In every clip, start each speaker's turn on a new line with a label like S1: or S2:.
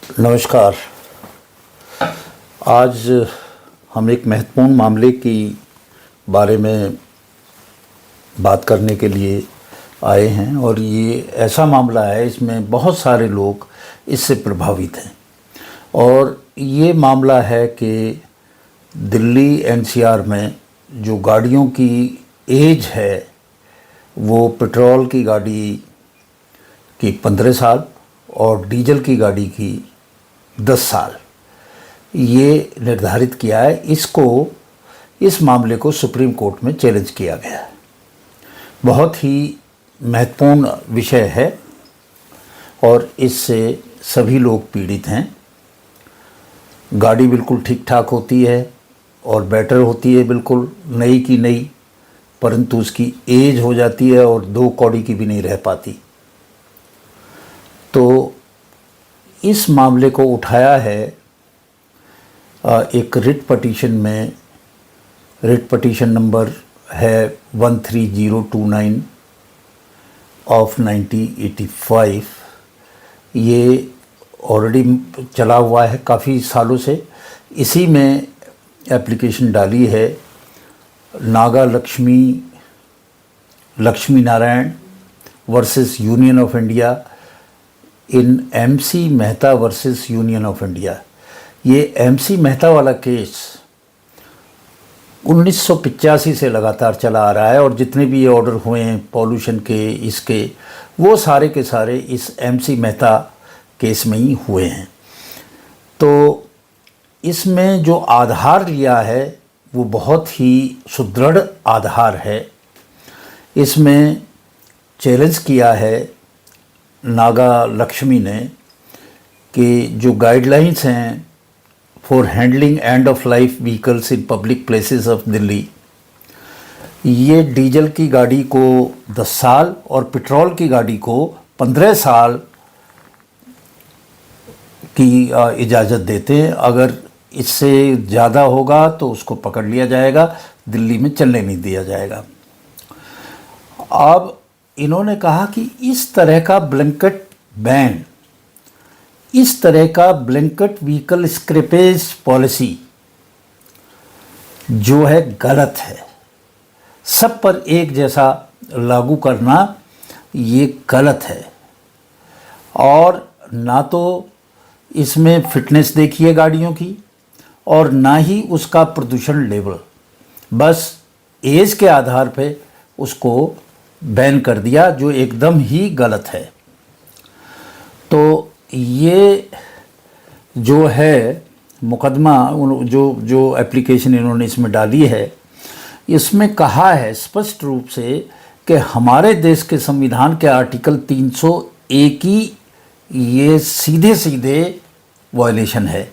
S1: नमस्कार। आज हम एक महत्वपूर्ण मामले की बारे में बात करने के लिए आए हैं और ये ऐसा मामला है, इसमें बहुत सारे लोग इससे प्रभावित हैं। और ये मामला है कि दिल्ली एनसीआर में जो गाड़ियों की एज है वो पेट्रोल की गाड़ी की 15 साल और डीजल की गाड़ी की 10 साल ये निर्धारित किया है। इस मामले को सुप्रीम कोर्ट में चैलेंज किया गया है। बहुत ही महत्वपूर्ण विषय है और इससे सभी लोग पीड़ित हैं। गाड़ी बिल्कुल ठीक ठाक होती है और बेटर होती है, बिल्कुल नई की नई, परंतु उसकी एज हो जाती है और 2 कौड़ी की भी नहीं रह पाती। तो इस मामले को उठाया है एक रिट पटिशन में। रिट पटिशन नंबर है 13029 ऑफ 1985। ये ऑलरेडी चला हुआ है काफ़ी सालों से। इसी में एप्लीकेशन डाली है Naga Lakshmi Narayan versus union of India in MC Mehta versus union of India. ये एमसी मेहता वाला केस 1985 से लगातार चला आ रहा है और जितने भी ये ऑर्डर हुए हैं पॉल्यूशन के, इसके, वो सारे के सारे इस एमसी मेहता केस में ही हुए हैं। तो इसमें जो आधार लिया है वो बहुत ही सुदृढ़ आधार है। इसमें चैलेंज किया है नागा लक्ष्मी ने कि जो गाइडलाइंस हैं for handling end of life vehicles in public places of Delhi, ये डीजल की गाड़ी को 10 साल और पेट्रोल की गाड़ी को 15 साल की इजाज़त देते हैं। अगर इससे ज़्यादा होगा तो उसको पकड़ लिया जाएगा, दिल्ली में चलने नहीं दिया जाएगा। अब इन्होंने कहा कि इस तरह का ब्लैंकेट बैन, इस तरह का ब्लैंकेट व्हीकल स्क्रैपेज पॉलिसी जो है गलत है। सब पर एक जैसा लागू करना ये गलत है। और ना तो इसमें फिटनेस देखी है गाड़ियों की और ना ही उसका प्रदूषण लेवल, बस एज के आधार पे उसको बैन कर दिया, जो एकदम ही गलत है। तो ये जो है मुकदमा, जो एप्लीकेशन इन्होंने इसमें डाली है, इसमें कहा है स्पष्ट रूप से कि हमारे देश के संविधान के आर्टिकल 301 की ये सीधे सीधे वायलेशन है।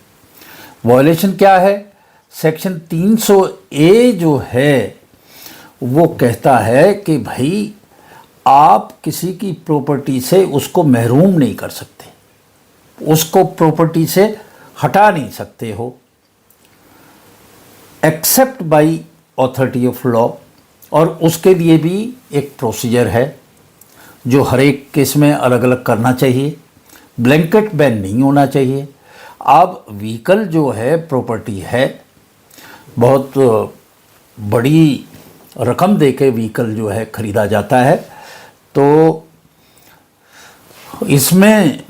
S1: वायलेशन क्या है? सेक्शन 300A जो है वो कहता है कि भाई आप किसी की प्रॉपर्टी से उसको महरूम नहीं कर सकते, उसको प्रॉपर्टी से हटा नहीं सकते हो except by authority of law. और उसके लिए भी एक प्रोसीजर है जो हर एक केस में अलग अलग करना चाहिए। ब्लैंकेट बैन नहीं होना चाहिए। अब व्हीकल जो है प्रॉपर्टी है, बहुत बड़ी रकम दे के व्हीकल जो है ख़रीदा जाता है। तो इसमें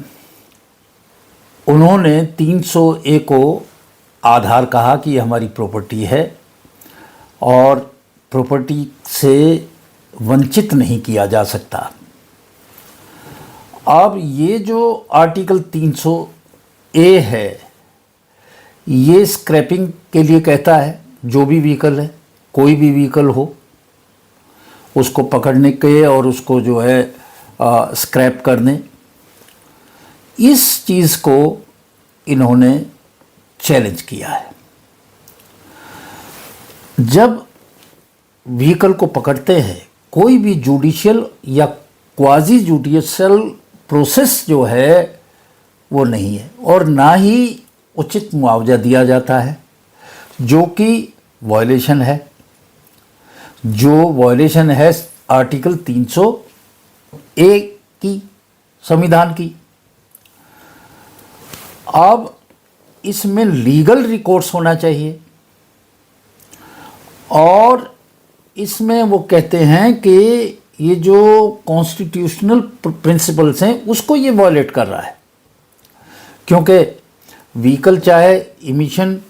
S1: उन्होंने 300A को आधार कहा कि हमारी प्रॉपर्टी है और प्रॉपर्टी से वंचित नहीं किया जा सकता। अब ये जो आर्टिकल 300A है ये स्क्रैपिंग के लिए कहता है। जो भी व्हीकल है, कोई भी व्हीकल हो, उसको पकड़ने के और उसको जो है स्क्रैप करने, इस चीज़ को इन्होंने चैलेंज किया है। जब व्हीकल को पकड़ते हैं, कोई भी जुडिशियल या क्वाजी जुडिशियल प्रोसेस जो है वो नहीं है और ना ही उचित मुआवजा दिया जाता है, जो कि वायलेशन है। जो वायलेशन है आर्टिकल 300A की, संविधान की। अब इसमें लीगल रिकोर्स होना चाहिए, और इसमें वो कहते हैं कि ये जो कॉन्स्टिट्यूशनल प्रिंसिपल्स हैं उसको ये वॉयलेट कर रहा है, क्योंकि व्हीकल चाहे इमिशन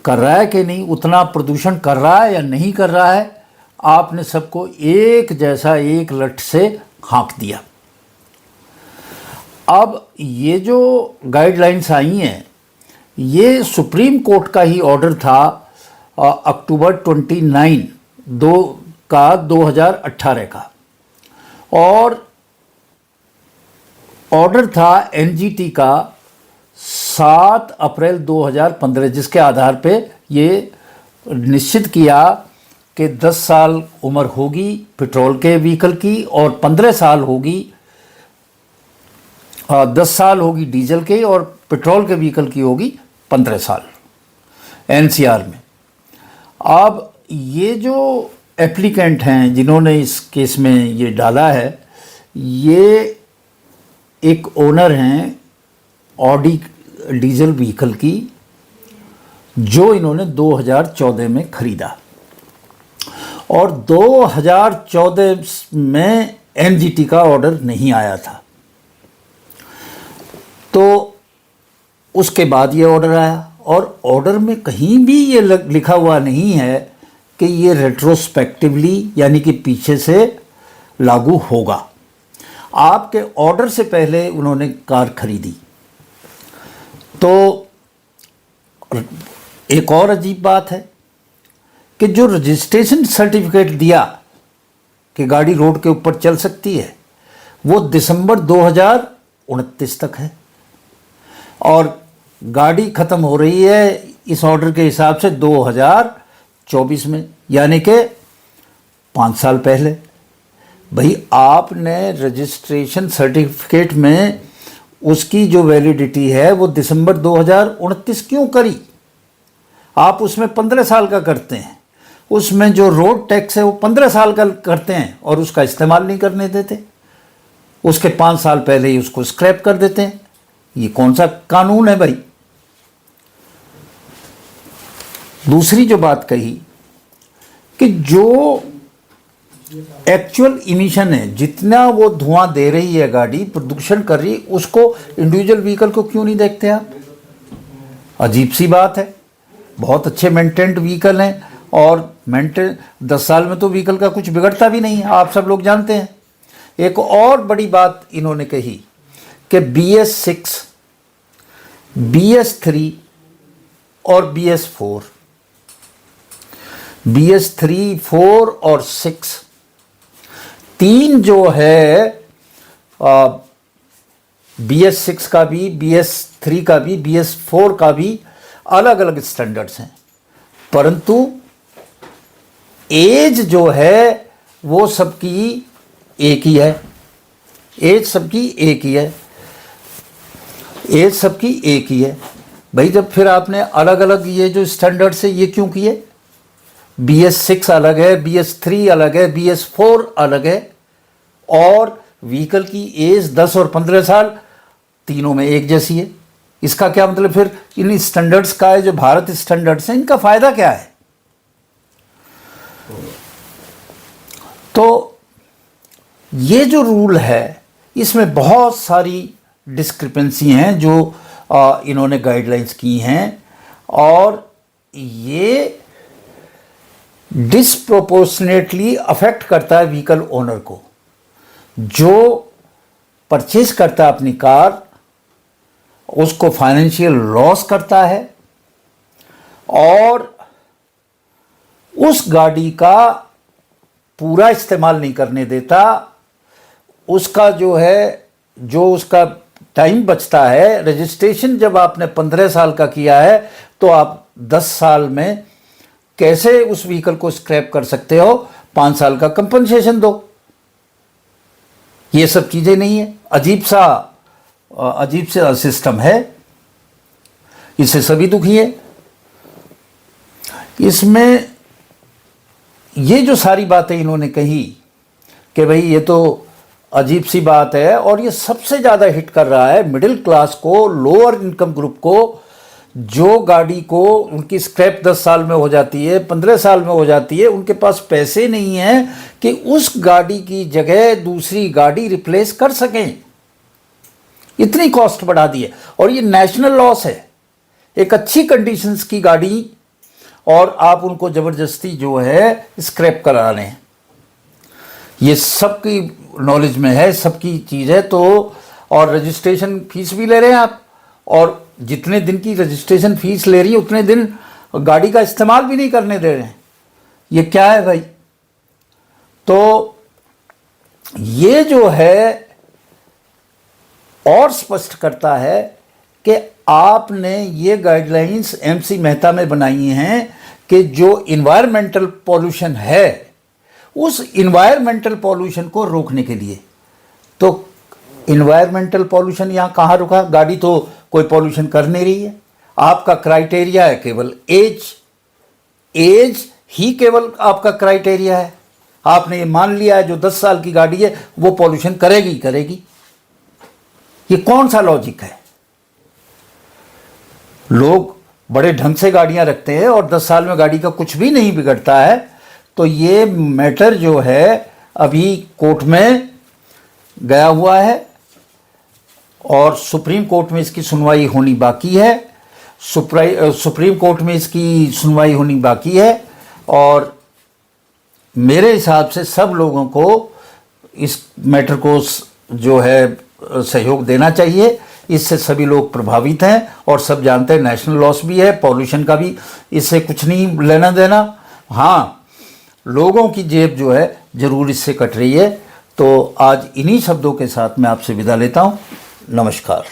S1: कर रहा है कि नहीं, उतना प्रदूषण कर रहा है या नहीं कर रहा है, आपने सबको एक जैसा एक लठ से हाँक दिया। अब ये जो गाइडलाइंस आई हैं, ये सुप्रीम कोर्ट का ही ऑर्डर था अक्टूबर 29 2018 का, और ऑर्डर था एनजीटी का 7 अप्रैल 2015, जिसके आधार पे ये निश्चित किया कि 10 साल उम्र होगी पेट्रोल के व्हीकल की और 15 साल होगी 10 साल होगी डीजल के, और पेट्रोल के व्हीकल की होगी 15 साल एनसीआर में। अब ये जो एप्लीकेंट हैं जिन्होंने इस केस में ये डाला है, ये एक ओनर हैं ऑडी डीजल व्हीकल की, जो इन्होंने 2014 में ख़रीदा, और 2014 में एनजीटी का ऑर्डर नहीं आया था, तो उसके बाद ये ऑर्डर आया, और ऑर्डर में कहीं भी ये लिखा हुआ नहीं है कि ये रेट्रोस्पेक्टिवली यानी कि पीछे से लागू होगा। आपके ऑर्डर से पहले उन्होंने कार खरीदी। तो एक और अजीब बात है कि जो रजिस्ट्रेशन सर्टिफिकेट दिया कि गाड़ी रोड के ऊपर चल सकती है, वो दिसंबर 2029 तक है, और गाड़ी ख़त्म हो रही है इस ऑर्डर के हिसाब से 2024 में, यानी कि 5 साल पहले। भाई आपने रजिस्ट्रेशन सर्टिफिकेट में उसकी जो वैलिडिटी है वो दिसंबर 2029 क्यों करी? आप उसमें 15 साल का करते हैं, उसमें जो रोड टैक्स है वो 15 साल का करते हैं, और उसका इस्तेमाल नहीं करने देते, उसके 5 साल पहले ही उसको स्क्रैप कर देते हैं। ये कौन सा कानून है भाई? दूसरी जो बात कही कि जो एक्चुअल इमिशन है, जितना वो धुआं दे रही है गाड़ी, प्रदूषण कर रही है, उसको इंडिविजुअल व्हीकल को क्यों नहीं देखते आप? अजीब सी बात है। बहुत अच्छे मेंटेन्ड व्हीकल हैं, और 10 साल में तो व्हीकल का कुछ बिगड़ता भी नहीं है, आप सब लोग जानते हैं। एक और बड़ी बात इन्होंने कही कि BS6, BS3 और BS4, BS3, 4 और 6, 3 जो है BS6 का भी, BS3 का भी, BS4 का भी अलग अलग स्टैंडर्ड्स हैं, परंतु एज जो है वो सबकी एक ही है। एज सबकी एक ही है, एज सबकी एक ही है। भाई जब फिर आपने अलग अलग ये जो स्टैंडर्ड्स है ये क्यों किए? BS6 अलग है, BS3 अलग है, BS4 अलग है, और व्हीकल की एज 10 और 15 साल तीनों में एक जैसी है। इसका क्या मतलब? फिर इन स्टैंडर्ड्स का है जो भारत स्टैंडर्ड्स हैं, इनका फ़ायदा क्या है? तो ये जो रूल है इसमें बहुत सारी डिस्क्रिपेंसी हैं जो इन्होंने गाइडलाइंस की हैं, और ये डिसप्रोपोर्शनेटली अफेक्ट करता है व्हीकल ओनर को। जो परचेज करता है अपनी कार, उसको फाइनेंशियल लॉस करता है, और उस गाड़ी का पूरा इस्तेमाल नहीं करने देता। उसका जो है, जो उसका टाइम बचता है, रजिस्ट्रेशन जब आपने 15 साल का किया है तो आप 10 साल में कैसे उस व्हीकल को स्क्रैप कर सकते हो? 5 साल का कंपनसेशन दो। ये सब चीज़ें नहीं है। अजीब सा सिस्टम है, इससे सभी दुखी है। इसमें ये जो सारी बातें इन्होंने कही कि भाई ये तो अजीब सी बात है। और ये सबसे ज़्यादा हिट कर रहा है मिडिल क्लास को, लोअर इनकम ग्रुप को, जो गाड़ी को उनकी स्क्रैप 10 साल में हो जाती है, 15 साल में हो जाती है, उनके पास पैसे नहीं हैं कि उस गाड़ी की जगह दूसरी गाड़ी रिप्लेस कर सकें। इतनी कॉस्ट बढ़ा दी है और ये नेशनल लॉस है। एक अच्छी कंडीशंस की गाड़ी और आप उनको ज़बरदस्ती जो है स्क्रैप करा रहे हैं। ये सबकी नॉलेज में है, सबकी चीज़ है। तो और रजिस्ट्रेशन फीस भी ले रहे हैं आप, और जितने दिन की रजिस्ट्रेशन फीस ले रही है उतने दिन गाड़ी का इस्तेमाल भी नहीं करने दे रहे हैं। ये क्या है भाई? तो ये जो है और स्पष्ट करता है कि आपने ये गाइडलाइंस एमसी मेहता में बनाई हैं कि जो इन्वायरमेंटल पॉल्यूशन है उस इन्वायरमेंटल पॉल्यूशन को रोकने के लिए। तो इन्वायरमेंटल पॉल्यूशन यहाँ कहाँ रुका? गाड़ी तो कोई पॉल्यूशन कर नहीं रही है। आपका क्राइटेरिया है केवल एज ही केवल आपका क्राइटेरिया है। आपने ये मान लिया है जो 10 साल की गाड़ी है वो पॉल्यूशन करेगी ही करेगी। ये कौन सा लॉजिक है? लोग बड़े ढंग से गाड़ियां रखते हैं और 10 साल में गाड़ी का कुछ भी नहीं बिगड़ता है। तो ये मैटर जो है अभी कोर्ट में गया हुआ है और सुप्रीम कोर्ट में इसकी सुनवाई होनी बाकी है। सुप्रीम कोर्ट में इसकी सुनवाई होनी बाकी है और मेरे हिसाब से सब लोगों को इस मैटर को जो है सहयोग देना चाहिए। इससे सभी लोग प्रभावित हैं और सब जानते हैं नेशनल लॉस भी है, पॉल्यूशन का भी इससे कुछ नहीं लेना देना। हाँ, लोगों की जेब जो है ज़रूर इससे कट रही है। तो आज इन्हीं शब्दों के साथ मैं आपसे विदा लेता हूँ। नमस्कार।